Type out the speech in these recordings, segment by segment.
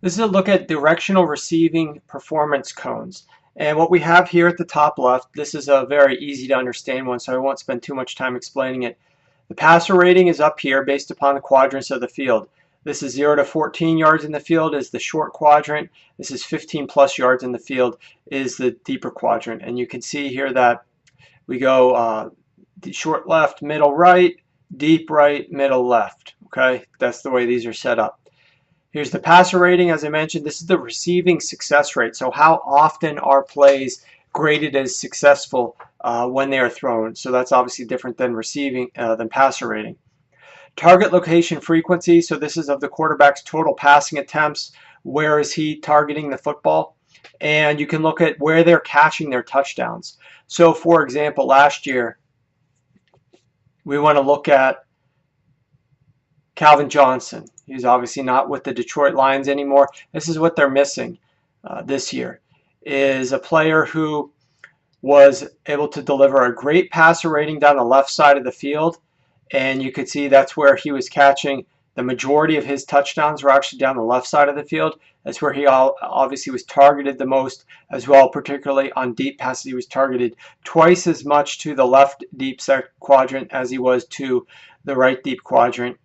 This is a look at directional receiving performance cones. And what we have here at the top left, this is a very easy to understand one, so I won't spend too much time explaining it. The passer rating is up here based upon the quadrants of the field. This is 0 to 14 yards in the field is the short quadrant. This is 15 plus yards in the field is the deeper quadrant. And you can see here that we go short left, middle right, deep right, middle left. Okay, that's the way these are set up. Here's the passer rating. As I mentioned, this is the receiving success rate. So how often are plays graded as successful when they are thrown? So that's obviously different than than passer rating. Target location frequency. So this is of the quarterback's total passing attempts. Where is he targeting the football? And you can look at where they're catching their touchdowns. So for example, last year, we want to look at Calvin Johnson. He's obviously not with the Detroit Lions anymore. This is what they're missing this year, is a player who was able to deliver a great passer rating down the left side of the field. And you could see that's where he was catching. The majority of his touchdowns were actually down the left side of the field. That's where he obviously was targeted the most as well, particularly on deep passes. He was targeted twice as much to the left deep quadrant as he was to the right deep quadrant.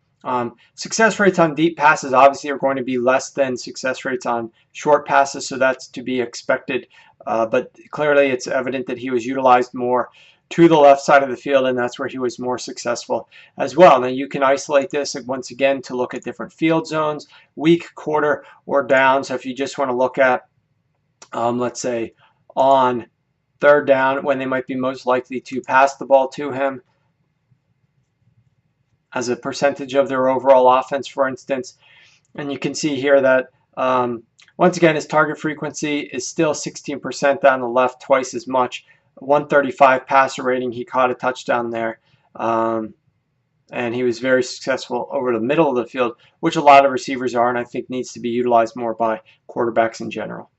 Success rates on deep passes obviously are going to be less than success rates on short passes, so that's to be expected. But clearly it's evident that he was utilized more to the left side of the field, and that's where he was more successful as well. Now you can isolate this once again to look at different field zones, weak, quarter, or down. So if you just want to look at, let's say, on third down, when they might be most likely to pass the ball to him, as a percentage of their overall offense, for instance. And you can see here that once again his target frequency is still 16% down the left, twice as much. 135 passer rating, he caught a touchdown there. And he was very successful over the middle of the field, which a lot of receivers are, and I think needs to be utilized more by quarterbacks in general.